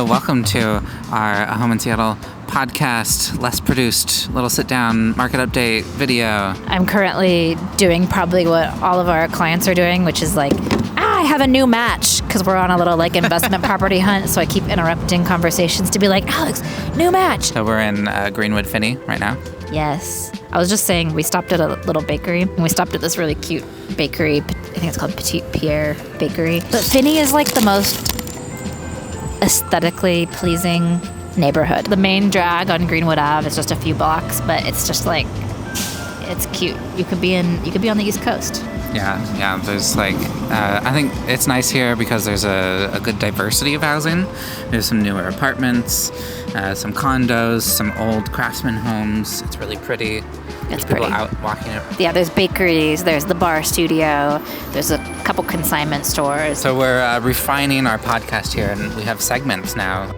So welcome to our A Home in Seattle podcast, less produced, little sit-down market update video. I'm currently doing probably what all of our clients are doing, which is like, I have a new match, because we're on a little like investment property hunt. So I keep interrupting conversations to be like, Alex, new match. So we're in Greenwood Finney right now. Yes. I was just saying we stopped at a little bakery, and we stopped at this really cute bakery. I think it's called Petit Pierre Bakery. But Finney is like the most aesthetically pleasing neighborhood. The main drag on Greenwood Ave is just a few blocks, but it's just like, it's cute. You could be on the East Coast. Yeah. There's like, I think it's nice here because there's a good diversity of housing. There's some newer apartments, some condos, some old craftsman homes. It's really pretty. It's people pretty. Out walking it. Yeah, there's bakeries, there's the bar studio, there's a couple consignment stores. So we're refining our podcast here, and we have segments now.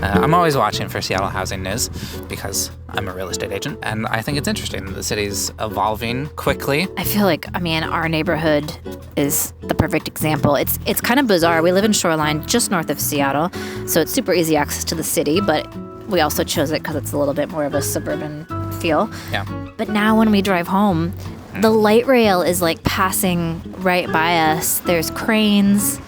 I'm always watching for Seattle housing news because I'm a real estate agent, and I think it's interesting. The city's evolving quickly. I feel like, our neighborhood is the perfect example. It's kind of bizarre. We live in Shoreline, just north of Seattle, so it's super easy access to the city, but we also chose it because it's a little bit more of a suburban feel. Yeah. But now when we drive home, the light rail is like passing right by us. There's cranes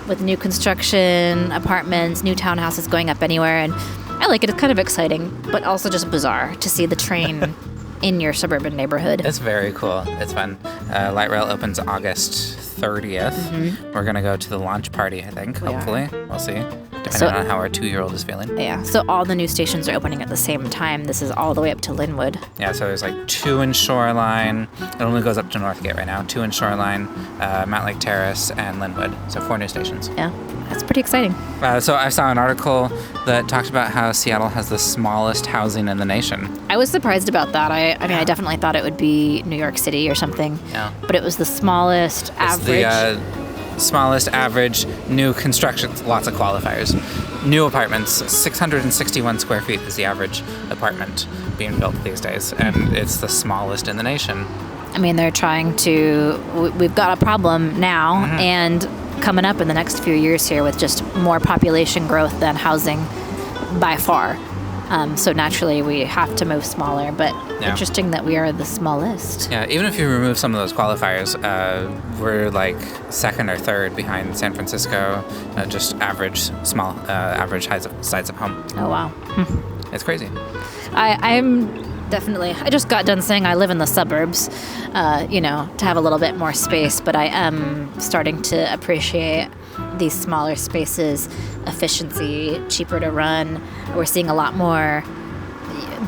with new construction, apartments, new townhouses going up anywhere, and I like it. It's kind of exciting, but also just bizarre to see the train in your suburban neighborhood. It's very cool. It's fun. Light rail opens August 30th. Mm-hmm. We're going to go to the launch party, I think, hopefully. We'll see, depending on how our 2-year-old is feeling. Yeah, so all the new stations are opening at the same time. This is all the way up to Linwood. Yeah, so there's like 2 in Shoreline. It only goes up to Northgate right now. 2 in Shoreline, Mount Lake Terrace, and Linwood. So 4 new stations. Yeah, that's pretty exciting. So I saw an article that talked about how Seattle has the smallest housing in the nation. I was surprised about that. I definitely thought it would be New York City or something. Yeah. But it was the smallest average. The smallest average new construction, lots of qualifiers. New apartments, 661 square feet is the average apartment being built these days, and it's the smallest in the nation. They're trying to, we've got a problem now, and coming up in the next few years here with just more population growth than housing by far. So naturally we have to move smaller, but interesting that we are the smallest. Yeah, even if you remove some of those qualifiers, we're like second or third behind San Francisco, just average size of home. Oh, wow. It's crazy. I just got done saying I live in the suburbs, to have a little bit more space, but I am starting to appreciate these smaller spaces, efficiency, cheaper to run. We're seeing a lot more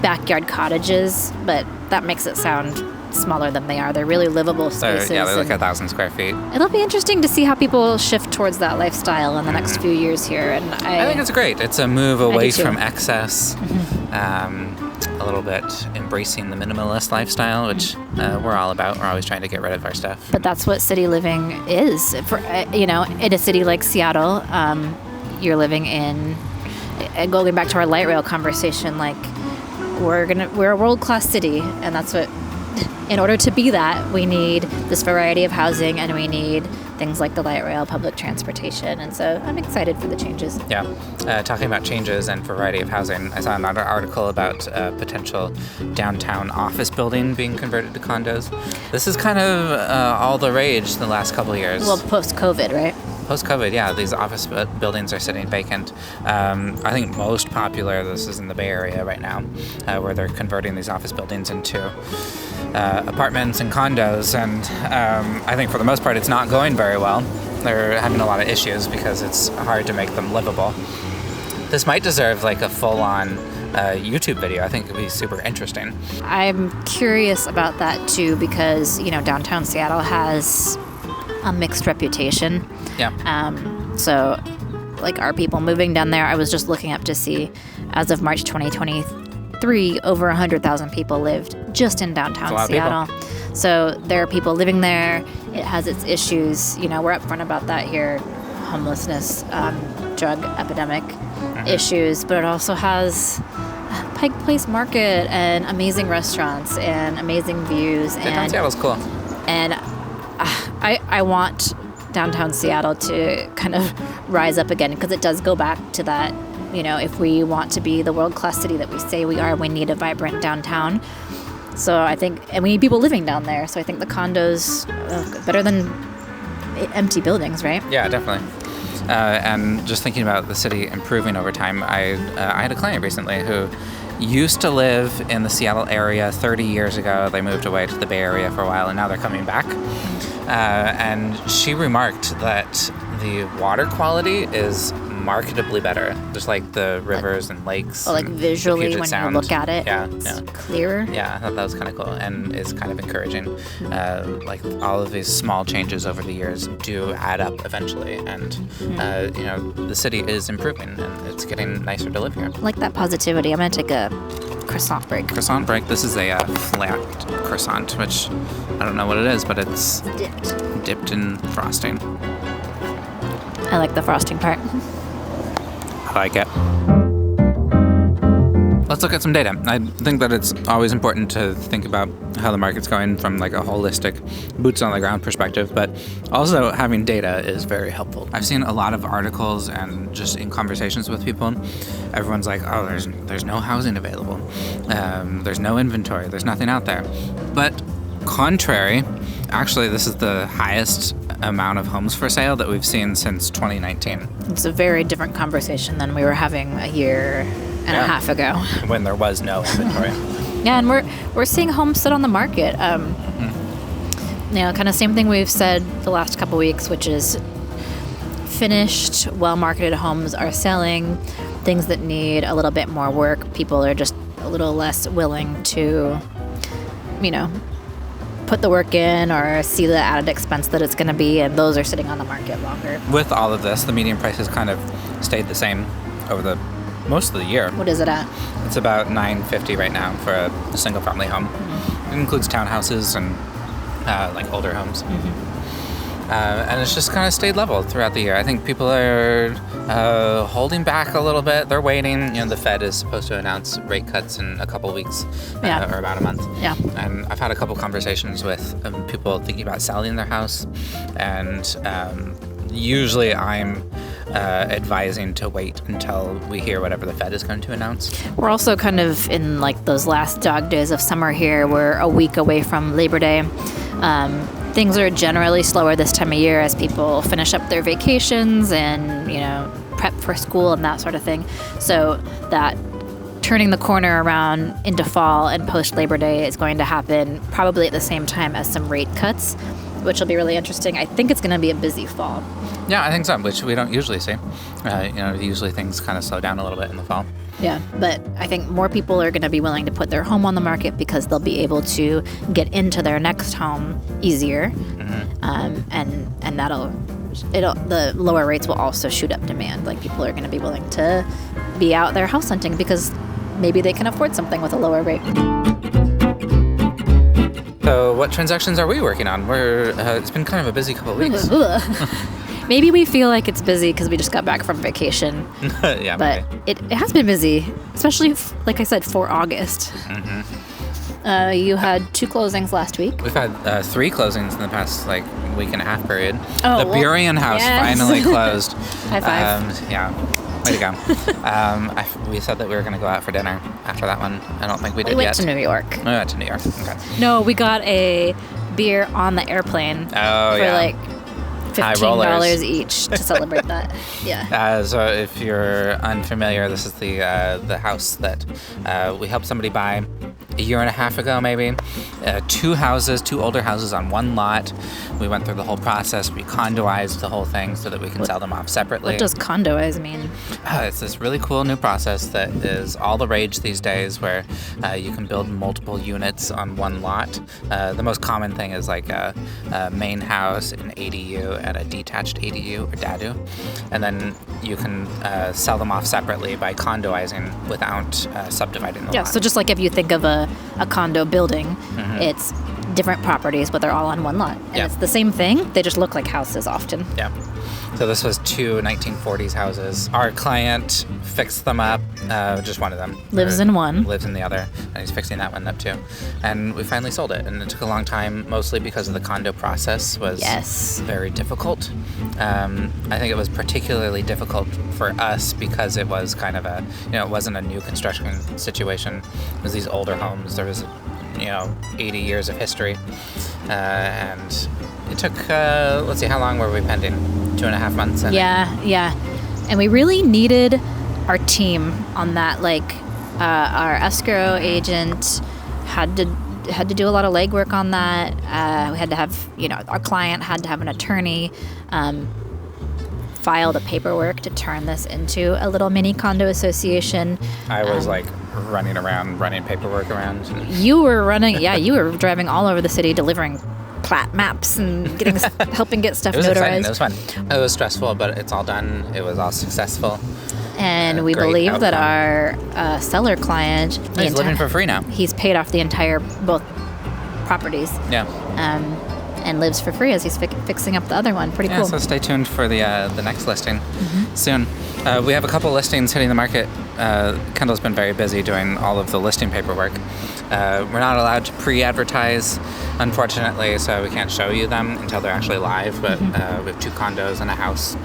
backyard cottages, but that makes it sound smaller than they are. They're really livable spaces. They're like 1,000 square feet. It'll be interesting to see how people shift towards that lifestyle in the next few years here. And I think it's great. It's a move away from excess. A little bit embracing the minimalist lifestyle, which we're all about. We're always trying to get rid of our stuff. But that's what city living is. For in a city like Seattle, you're living in. Going back to our light rail conversation, like we're a world-class city, and that's what. In order to be that, we need this variety of housing, and we need things like the light rail, public transportation, and so I'm excited for the changes. Yeah. Talking about changes and variety of housing, I saw another article about potential downtown office building being converted to condos. This is kind of all the rage the last couple of years. Well, post-COVID, right? Post-COVID, yeah, these office buildings are sitting vacant. I think most popular, this is in the Bay Area right now, where they're converting these office buildings into apartments and condos, and I think for the most part it's not going very well. They're having a lot of issues because it's hard to make them livable. This might deserve like a full-on YouTube video. I think it would be super interesting. I'm curious about that too because, downtown Seattle has a mixed reputation. Yeah. So, are people moving down there? I was just looking up to see, as of March 2023, over 100,000 people lived just in downtown Seattle. So there are people living there. It has its issues. We're upfront about that here. Homelessness, drug epidemic issues, but it also has Pike Place Market and amazing restaurants and amazing views. Downtown Seattle's cool. And I want downtown Seattle to kind of rise up again, because it does go back to that, if we want to be the world-class city that we say we are, we need a vibrant downtown. So I think, and we need people living down there. So I think the condos better than empty buildings, right? Yeah, definitely. And just thinking about the city improving over time, I had a client recently who used to live in the Seattle area 30 years ago. They moved away to the Bay Area for a while, and now they're coming back. And she remarked that the water quality is marketably better, just like the rivers and lakes. Well, like visually when Sound. you look at it, yeah, it's clearer. Yeah, I thought that was kind of cool, and is kind of encouraging. Like all of these small changes over the years do add up eventually, and the city is improving, and it's getting nicer to live here. I like that positivity. I'm gonna take a croissant break. Croissant break. This is a flat croissant, which I don't know what it is, but it's dipped in frosting. I like the frosting part. I like it. Let's look at some data. I think that it's always important to think about how the market's going from like a holistic, boots on the ground perspective, but also having data is very helpful. I've seen a lot of articles and just in conversations with people, everyone's like, oh, there's no housing available. There's no inventory. There's nothing out there. But contrary, actually, this is the highest amount of homes for sale that we've seen since 2019. It's a very different conversation than we were having a year and a half ago, when there was no inventory. Yeah, and we're seeing homes sit on the market. Kind of same thing we've said the last couple weeks, which is finished, well-marketed homes are selling. Things that need a little bit more work, people are just a little less willing to, put the work in or see the added expense that it's going to be, and those are sitting on the market longer. With all of this, the median price has kind of stayed the same over most of the year. What is it at? It's about $950 right now for a single-family home. Mm-hmm. It includes townhouses and like older homes. Mm-hmm. And it's just kind of stayed level throughout the year. I think people are holding back a little bit. They're waiting. The Fed is supposed to announce rate cuts in a couple weeks or about a month. Yeah. And I've had a couple conversations with people thinking about selling their house. And usually I'm advising to wait until we hear whatever the Fed is going to announce. We're also kind of in like those last dog days of summer here. We're a week away from Labor Day. Things are generally slower this time of year as people finish up their vacations and, prep for school and that sort of thing. So that turning the corner around into fall and post-Labor Day is going to happen probably at the same time as some rate cuts, which will be really interesting. I think it's going to be a busy fall. Yeah, I think so, which we don't usually see. Usually things kind of slow down a little bit in the fall. Yeah, but I think more people are going to be willing to put their home on the market because they'll be able to get into their next home easier, and the lower rates will also shoot up demand. Like people are going to be willing to be out there house hunting because maybe they can afford something with a lower rate. So, what transactions are we working on? It's been kind of a busy couple of weeks. Maybe we feel like it's busy because we just got back from vacation. Yeah, but it has been busy, especially, like I said, for August. Mm-hmm. You had 2 closings last week. We've had 3 closings in the past week and a half period. Oh, the Burien House finally closed. High five. Yeah, way to go. We said that we were going to go out for dinner after that one. I don't think we did yet. We went to New York. We went to New York. Okay. No, we got a beer on the airplane for like $15 each to celebrate that. Yeah. So if you're unfamiliar, this is the house that we helped somebody buy a year and a half ago, maybe. 2 older houses on one lot. We went through the whole process. We condoized the whole thing so that we can sell them off separately. What does condoize mean? It's this really cool new process that is all the rage these days where you can build multiple units on one lot. The most common thing is like a main house, an ADU, and a detached ADU or DADU. And then you can sell them off separately by condoizing without subdividing the lot. Yeah, so just like if you think of a condo building, it's different properties, but they're all on one lot. And it's the same thing, they just look like houses often. Yeah. So this was 2 1940s houses. Our client fixed them up, just one of them. Lives in one. Lives in the other, and he's fixing that one up too. And we finally sold it, and it took a long time, mostly because of the condo process was very difficult. I think it was particularly difficult for us because it was kind of it wasn't a new construction situation. It was these older homes. There was 80 years of history, and it took, let's see, how long were we pending? 2.5 months? Yeah. And we really needed our team on that. Our escrow agent had to do a lot of legwork on that. We had to have, our client had to have an attorney file the paperwork to turn this into a little mini condo association. I was running around, running paperwork around. You were driving all over the city delivering plat maps and helping get stuff notarized. It was fun. It was stressful, but it's all done. It was all successful. And we believe outcome. that our seller client... He's living for free now. He's paid off the entire, both properties. Yeah. And lives for free as he's fixing up the other one. Pretty cool. So stay tuned for the next listing soon. We have a couple listings hitting the market. Kendall's been very busy doing all of the listing paperwork. We're not allowed to pre-advertise, unfortunately, so we can't show you them until they're actually live. But we have 2 condos and a house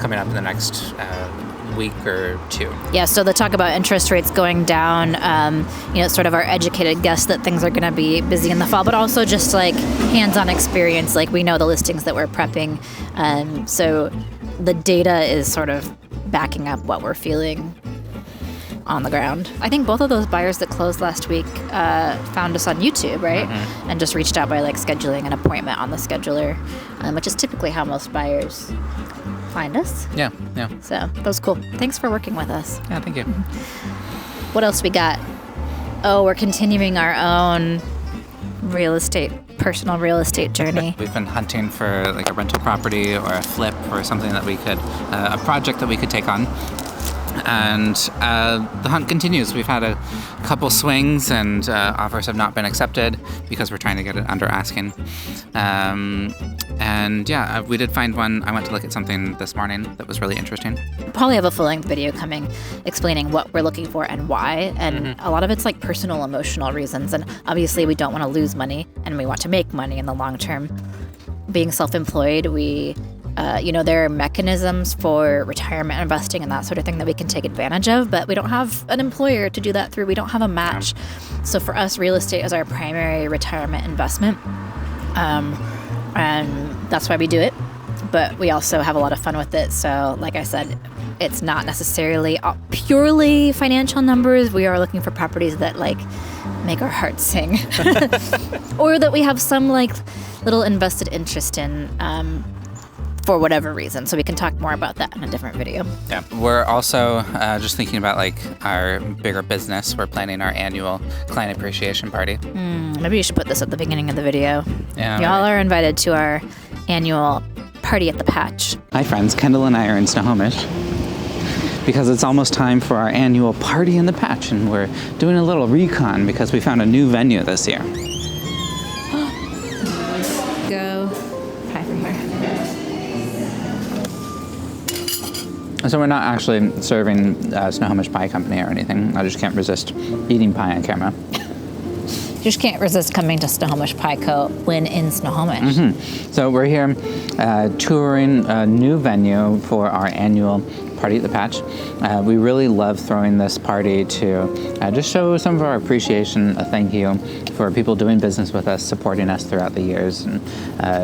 coming up in the next week or 2. Yeah, so the talk about interest rates going down, sort of our educated guess that things are going to be busy in the fall, but also just hands-on experience. We know the listings that we're prepping. So the data is sort of backing up what we're feeling on the ground. I think both of those buyers that closed last week found us on YouTube, right? And just reached out by scheduling an appointment on the scheduler, which is typically how most buyers find us. Yeah. So that was cool. Thanks for working with us. Yeah, thank you. What else we got? Oh, we're continuing our own personal real estate journey. We've been hunting for a rental property or a flip or something that we could, a project that we could take on. And the hunt continues. We've had a couple swings, and offers have not been accepted because we're trying to get it under asking. We did find one. I went to look at something this morning that was really interesting. We'll probably have a full-length video coming explaining what we're looking for and why. And a lot of it's personal, emotional reasons. And obviously we don't want to lose money, and we want to make money in the long term. Being self-employed, we... there are mechanisms for retirement investing and that sort of thing that we can take advantage of, but we don't have an employer to do that through. We don't have a match. So for us, real estate is our primary retirement investment. And that's why we do it. But we also have a lot of fun with it. So like I said, it's not necessarily purely financial numbers. We are looking for properties that make our hearts sing or that we have some little invested interest in. For whatever reason. So we can talk more about that in a different video. Yeah. We're also just thinking about our bigger business. We're planning our annual client appreciation party. Maybe you should put this at the beginning of the video. Yeah. Y'all are invited to our annual party at the Patch. Hi friends, Kendall and I are in Snohomish because it's almost time for our annual party in the Patch, and we're doing a little recon because we found a new venue this year. Go. Hi from here. So we're not actually serving Snohomish Pie Company or anything. I just can't resist eating pie on camera. You just can't resist coming to Snohomish Pie Co. when in Snohomish. So we're here touring a new venue for our annual party at the Patch. We really love throwing this party to just show some of our appreciation, a thank you for people doing business with us, supporting us throughout the years. And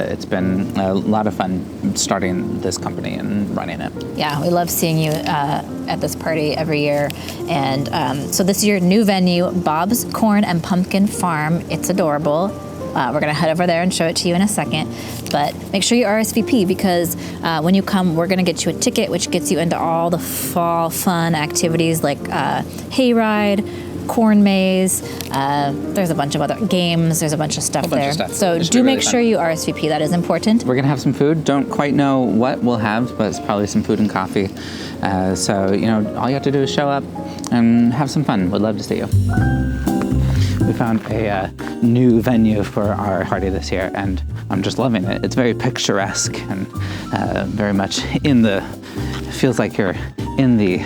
it's been a lot of fun starting this company and running it. Yeah, we love seeing you at this party every year. And so this year, new venue, Bob's Corn and Pumpkin Farm. It's adorable. We're going to head over there and show it to you in a second. But make sure you RSVP because when you come, we're going to get you a ticket, which gets you into all the fall fun activities like hayride, corn maze. There's a bunch of other games. There's a bunch of stuff there. So do make sure you RSVP. That is important. We're going to have some food. Don't quite know what we'll have, but it's probably some food and coffee. So, all you have to do is show up and have some fun. We'd love to see you. We found a new venue for our party this year, and I'm just loving it. It's very picturesque and very much feels like you're in the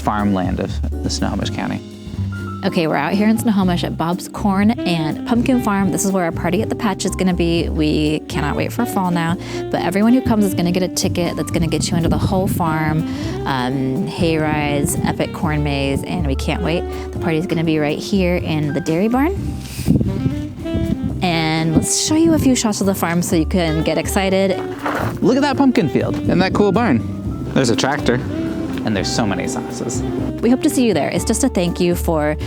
farmland of the Snohomish County. Okay, we're out here in Snohomish at Bob's Corn and Pumpkin Farm. This is where our party at the Patch is going to be. We cannot wait for fall now, but everyone who comes is going to get a ticket that's going to get you into the whole farm, hay rides, epic corn maze, and we can't wait. The party is going to be right here in the dairy barn. And let's show you a few shots of the farm so you can get excited. Look at that pumpkin field and that cool barn. There's a tractor, and there's so many sauces. We hope to see you there. It's just a thank you for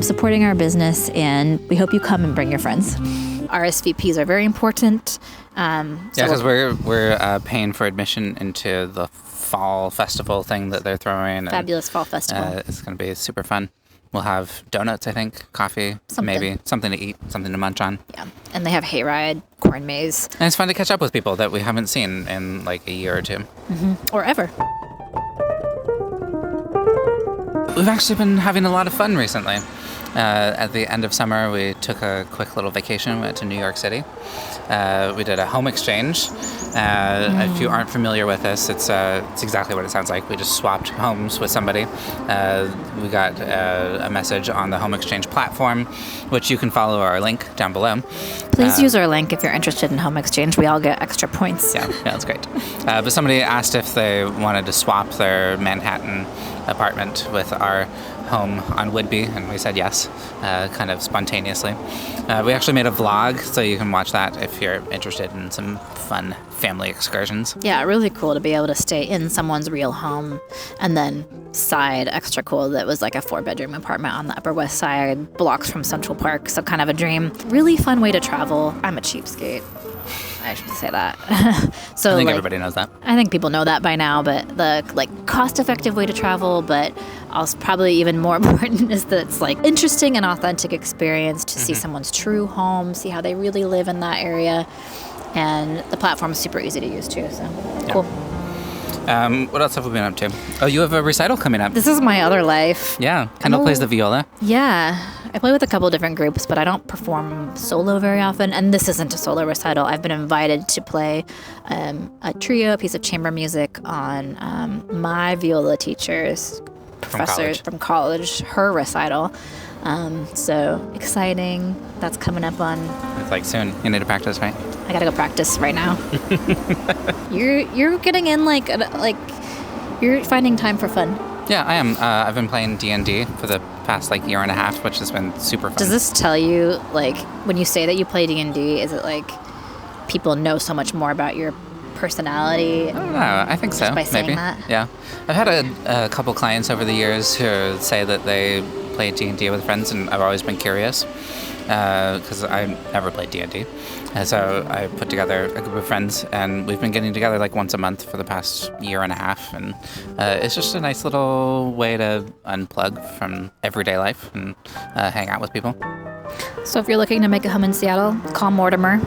supporting our business, and we hope you come and bring your friends. RSVPs are very important. Because we're paying for admission into the fall festival thing that they're throwing. Fabulous fall festival. It's going to be super fun. We'll have donuts, I think, coffee, maybe something to eat, something to munch on. Yeah, and they have hayride, corn maze. And it's fun to catch up with people that we haven't seen in like a year or two. Mm-hmm. Or ever. We've actually been having a lot of fun recently. At the end of summer, we took a quick little vacation. We went to New York City. We did a home exchange. If you aren't familiar with this, it's exactly what it sounds like. We just swapped homes with somebody. We got a message on the home exchange platform, which you can follow our link down below. Please use our link if you're interested in home exchange. We all get extra points. Yeah, that's great. But somebody asked if they wanted to swap their Manhattan apartment with our home on Whidbey, and we said yes, kind of spontaneously. We actually made a vlog, so you can watch that if you're interested in some fun family excursions. Yeah, really cool to be able to stay in someone's real home, and then side extra cool that was like a 4-bedroom apartment on the Upper West Side, blocks from Central Park, so kind of a dream. Really fun way to travel. I'm a cheapskate. I should say that. So I think everybody knows that. I think people know that by now, but the cost-effective way to travel, but also probably even more important is that it's like interesting and authentic experience to see someone's true home, see how they really live in that area, and the platform is super easy to use too. So cool. What else have we been up to? Oh, you have a recital coming up. This is my other life. Yeah, Kendall plays the viola. Yeah, I play with a couple different groups, but I don't perform solo very often. And this isn't a solo recital. I've been invited to play a trio, a piece of chamber music on my viola teacher's professor from college, her recital. So exciting. That's coming up on. It's like soon. You need to practice, right? I gotta go practice right now. You're getting in like you're finding time for fun. Yeah, I am. I've been playing D&D for the past year and a half, which has been super fun. Does this tell you when you say that you play D&D, is it like people know so much more about your personality? I don't know. I think so. By saying maybe. That? Yeah, I've had a couple clients over the years who say that they play D&D with friends, and I've always been curious because I never played D&D. And so I put together a group of friends, and we've been getting together once a month for the past year and a half, and it's just a nice little way to unplug from everyday life and hang out with people. So if you're looking to make a home in Seattle, call Mortimer.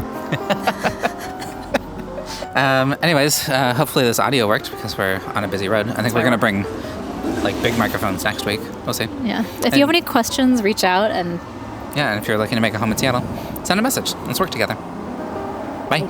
Anyways, hopefully this audio worked because we're on a busy road. I think we're going to bring big microphones next week. We'll see. Yeah. If you have any questions, reach out. And if you're looking to make a home in Seattle, send a message. Let's work together. Bye.